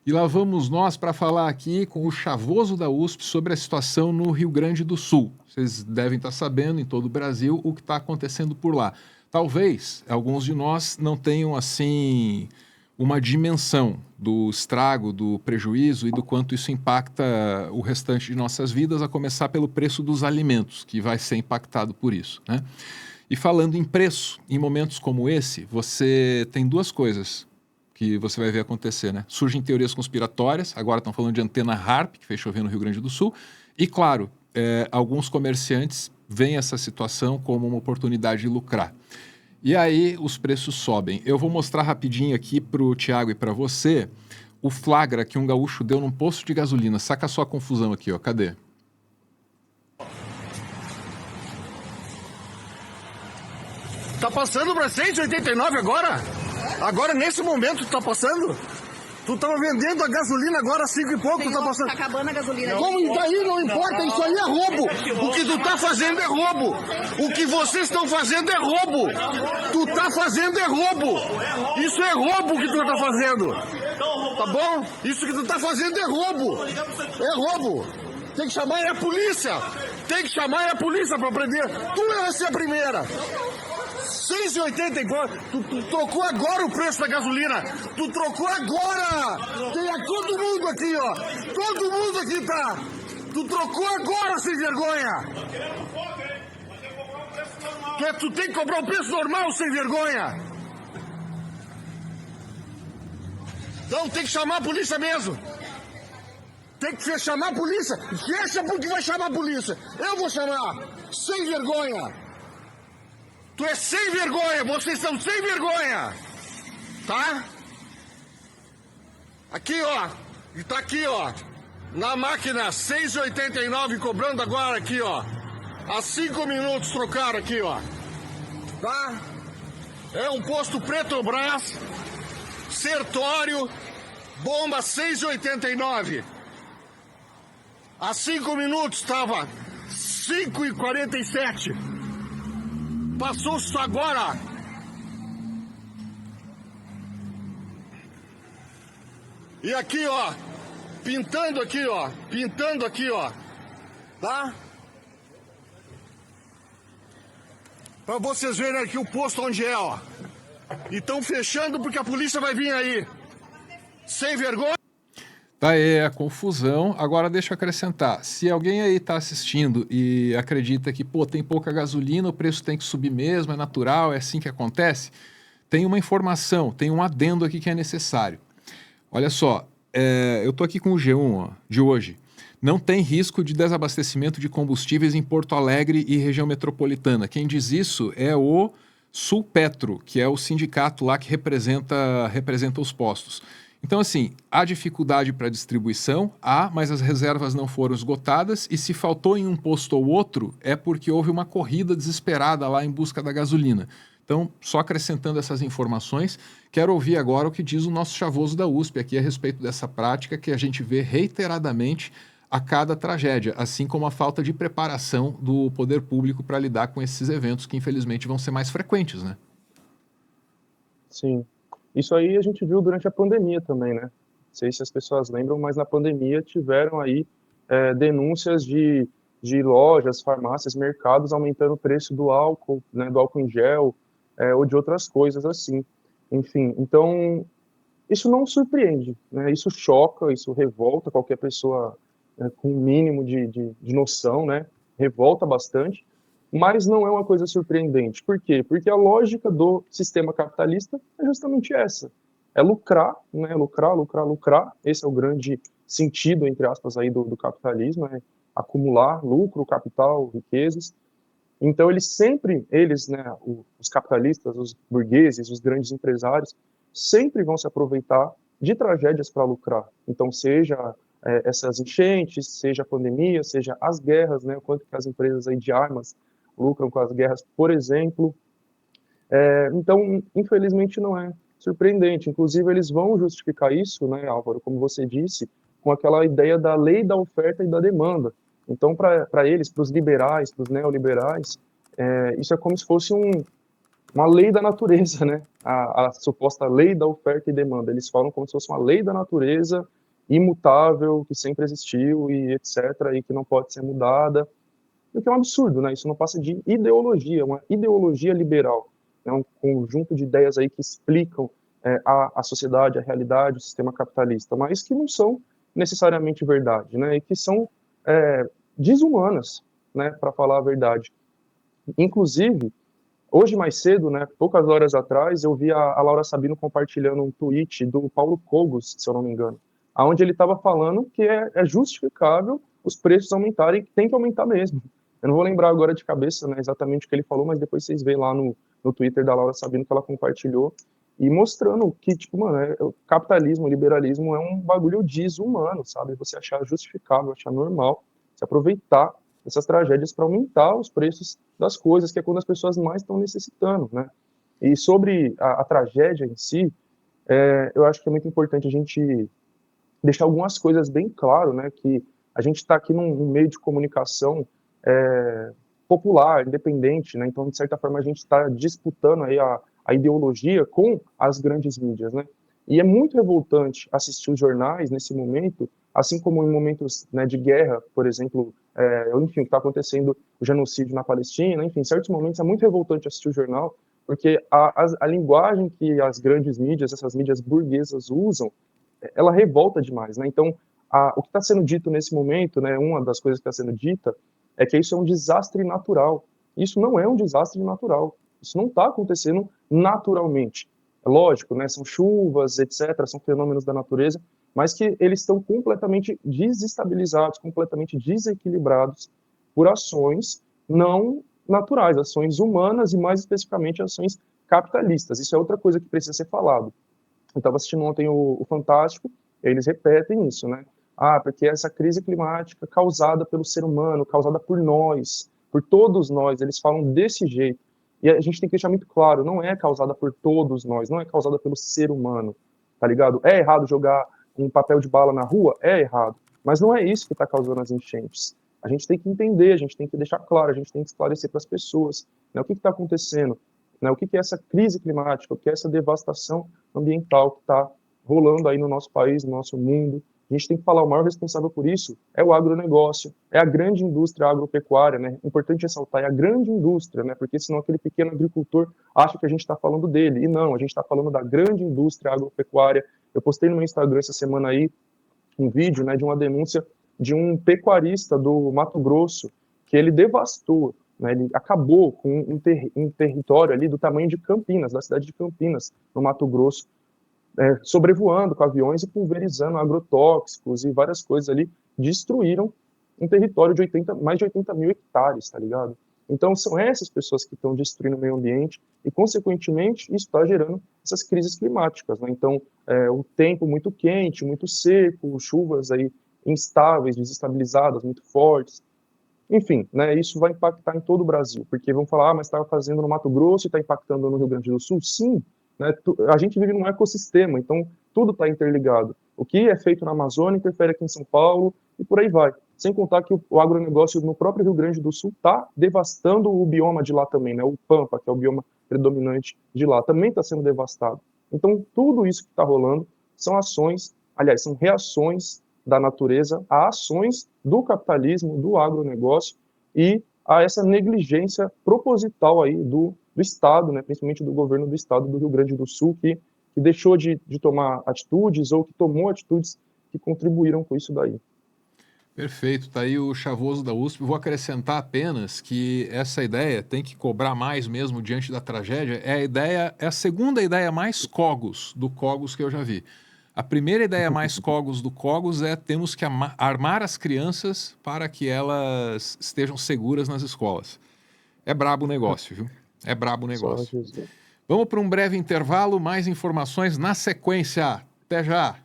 E lá vamos nós para falar aqui com o Chavoso da USP sobre a situação no Rio Grande do Sul. Vocês devem estar sabendo em todo o Brasil o que está acontecendo por lá. Talvez alguns de nós não tenham assim uma dimensão do estrago, do prejuízo e do quanto isso impacta o restante de nossas vidas, a começar pelo preço dos alimentos, que vai ser impactado por isso, né? E falando em preço, em momentos como esse, você tem duas coisas que você vai ver acontecer, né? Surgem teorias conspiratórias, agora estão falando de antena HARP, que fez chover no Rio Grande do Sul, e claro, alguns comerciantes veem essa situação como uma oportunidade de lucrar. E aí os preços sobem. Eu vou mostrar rapidinho aqui para o Thiago e para você o flagra que um gaúcho deu num posto de gasolina. Saca só a confusão aqui, ó. Cadê? Tá passando pra 189 agora? Agora, nesse momento, tá passando? Tu tava vendendo a gasolina agora, 5 e pouco, tu tá passando. Tá acabando a gasolina. Como daí? Não importa, isso aí é roubo. O que tu tá fazendo é roubo. O que vocês estão fazendo é roubo. Tu tá fazendo é roubo. Isso é roubo que tu tá fazendo. Tá bom? Isso que tu tá fazendo é roubo. É roubo. Tem que chamar a polícia. Tem que chamar a polícia pra prender. Tu vai ser a primeira. 6,84. Tu trocou agora o preço da gasolina. Tu trocou agora. Tem todo mundo aqui, ó. Todo mundo aqui tá. Tu trocou agora, sem vergonha. Tu tem que cobrar o preço normal, sem vergonha. Então tem que chamar a polícia mesmo. Tem que chamar a polícia. Fecha porque vai chamar a polícia. Eu vou chamar. Sem vergonha. Tu é sem vergonha, vocês são sem vergonha, tá? Aqui, ó, e tá aqui, ó, na máquina 6,89 cobrando agora aqui, ó, há 5 minutos trocaram aqui, ó, tá? É um posto Petrobras, Sertório, bomba 6,89. Há 5 minutos estava 5,47. Passou isso agora. E aqui, ó. Pintando aqui, ó. Pintando aqui, ó. Tá? Pra vocês verem aqui o posto onde é, ó. E estão fechando porque a polícia vai vir aí. Sem vergonha. Tá aí a confusão. Agora deixa eu acrescentar. Se alguém aí está assistindo e acredita que, pô, tem pouca gasolina, o preço tem que subir mesmo, é natural, é assim que acontece, tem uma informação, tem um adendo aqui que é necessário. Olha só, eu tô aqui com o G1 ó, de hoje. Não tem risco de desabastecimento de combustíveis em Porto Alegre e região metropolitana. Quem diz isso é o Sulpetro, que é o sindicato lá que representa os postos. Então, assim, há dificuldade para distribuição, mas as reservas não foram esgotadas e se faltou em um posto ou outro é porque houve uma corrida desesperada lá em busca da gasolina. Então, só acrescentando essas informações, quero ouvir agora o que diz o nosso Chavoso da USP aqui a respeito dessa prática que a gente vê reiteradamente a cada tragédia, assim como a falta de preparação do poder público para lidar com esses eventos que infelizmente vão ser mais frequentes, né? Sim. Isso aí a gente viu durante a pandemia também, né? Não sei se as pessoas lembram, mas na pandemia tiveram aí denúncias de lojas, farmácias, mercados aumentando o preço do álcool, né, do álcool em gel, ou de outras coisas assim. Enfim, então isso não surpreende, né? Isso choca, isso revolta qualquer pessoa com um mínimo de noção, né? Revolta bastante. Mas não é uma coisa surpreendente. Por quê? Porque a lógica do sistema capitalista é justamente essa. É lucrar, né? Lucrar, lucrar, lucrar. Esse é o grande sentido, entre aspas, aí do capitalismo, é acumular lucro, capital, riquezas. Então, eles, né, os capitalistas, os burgueses, os grandes empresários, sempre vão se aproveitar de tragédias para lucrar. Então, seja essas enchentes, seja a pandemia, seja as guerras, né? O quanto que as empresas aí de armas lucram com as guerras, por exemplo. Então, infelizmente, não é surpreendente. Inclusive, eles vão justificar isso, né, Álvaro, como você disse, com aquela ideia da lei da oferta e da demanda. Então, para eles, para os liberais, para os neoliberais, isso é como se fosse uma lei da natureza, né? A suposta lei da oferta e demanda. Eles falam como se fosse uma lei da natureza imutável, que sempre existiu e etc., e que não pode ser mudada. O que é um absurdo, né? Isso não passa de ideologia, uma ideologia liberal. É um conjunto de ideias aí que explicam a sociedade, a realidade, o sistema capitalista, mas que não são necessariamente verdade, né? E que são desumanas, né? Para falar a verdade. Inclusive, hoje mais cedo, né? Poucas horas atrás, eu vi a Laura Sabino compartilhando um tweet do Paulo Cogos, se eu não me engano, aonde ele estava falando que é justificável os preços aumentarem, tem que aumentar mesmo. Eu não vou lembrar agora de cabeça, né, exatamente o que ele falou, mas depois vocês veem lá no Twitter da Laura Sabino que ela compartilhou e mostrando que, tipo, mano, o capitalismo, o liberalismo é um bagulho desumano, sabe? Você achar justificável, achar normal, se aproveitar dessas tragédias para aumentar os preços das coisas, que é quando as pessoas mais estão necessitando, né? E sobre a tragédia em si, eu acho que é muito importante a gente deixar algumas coisas bem claro, né? Que a gente está aqui num meio de comunicação popular, independente, né? Então, de certa forma, a gente está disputando aí a ideologia com as grandes mídias, né? E é muito revoltante assistir os jornais nesse momento, assim como em momentos, né, de guerra, por exemplo, enfim, o que está acontecendo, o genocídio na Palestina, enfim, em certos momentos é muito revoltante assistir o jornal, porque a linguagem que as grandes mídias, essas mídias burguesas usam, ela revolta demais, né? Então, o que está sendo dito nesse momento, né, uma das coisas que está sendo dita é que isso é um desastre natural. Isso não é um desastre natural. Isso não está acontecendo naturalmente. É lógico, né? São chuvas, etc., são fenômenos da natureza, mas que eles estão completamente desestabilizados, completamente desequilibrados por ações não naturais, ações humanas e, mais especificamente, ações capitalistas. Isso é outra coisa que precisa ser falado. Eu estava assistindo ontem o Fantástico, e eles repetem isso, né? Porque essa crise climática causada pelo ser humano, causada por nós, por todos nós, eles falam desse jeito. E a gente tem que deixar muito claro, não é causada por todos nós, não é causada pelo ser humano, tá ligado? É errado jogar um papel de bala na rua? É errado. Mas não é isso que está causando as enchentes. A gente tem que entender, a gente tem que deixar claro, a gente tem que esclarecer para as pessoas, né, o que está acontecendo, né, o que é essa crise climática, o que é essa devastação ambiental que está rolando aí no nosso país, no nosso mundo. A gente tem que falar, o maior responsável por isso é o agronegócio, é a grande indústria agropecuária, né? Importante ressaltar, é a grande indústria, né? Porque senão aquele pequeno agricultor acha que a gente está falando dele, e não, a gente está falando da grande indústria agropecuária. Eu postei no meu Instagram essa semana aí um vídeo, né, de uma denúncia de um pecuarista do Mato Grosso, que ele devastou, né, ele acabou com um território ali do tamanho de Campinas, da cidade de Campinas, no Mato Grosso, sobrevoando com aviões e pulverizando agrotóxicos e várias coisas ali, destruíram um território de mais de 80 mil hectares, tá ligado? Então, são essas pessoas que estão destruindo o meio ambiente e, consequentemente, isso está gerando essas crises climáticas, né? Então, o tempo muito quente, muito seco, chuvas aí instáveis, desestabilizadas, muito fortes. Enfim, né, isso vai impactar em todo o Brasil, porque vão falar, mas estava fazendo no Mato Grosso e está impactando no Rio Grande do Sul. Sim, né, a gente vive num ecossistema, então tudo está interligado. O que é feito na Amazônia interfere aqui em São Paulo e por aí vai. Sem contar que o agronegócio no próprio Rio Grande do Sul está devastando o bioma de lá também, né, o Pampa, que é o bioma predominante de lá, também está sendo devastado. Então, tudo isso que está rolando são ações, aliás, são reações da natureza a ações do capitalismo, do agronegócio e a essa negligência proposital aí do Estado, né, principalmente do governo do Estado do Rio Grande do Sul, que deixou de tomar atitudes ou que tomou atitudes que contribuíram com isso daí. Perfeito, tá aí o Chavoso da USP. Vou acrescentar apenas que essa ideia tem que cobrar mais mesmo diante da tragédia. É a segunda ideia mais Cogos do Cogos que eu já vi. A primeira ideia mais Cogos do Cogos é temos que armar as crianças para que elas estejam seguras nas escolas. É brabo o negócio, viu? É brabo o negócio. Vamos para um breve intervalo, mais informações na sequência. Até já!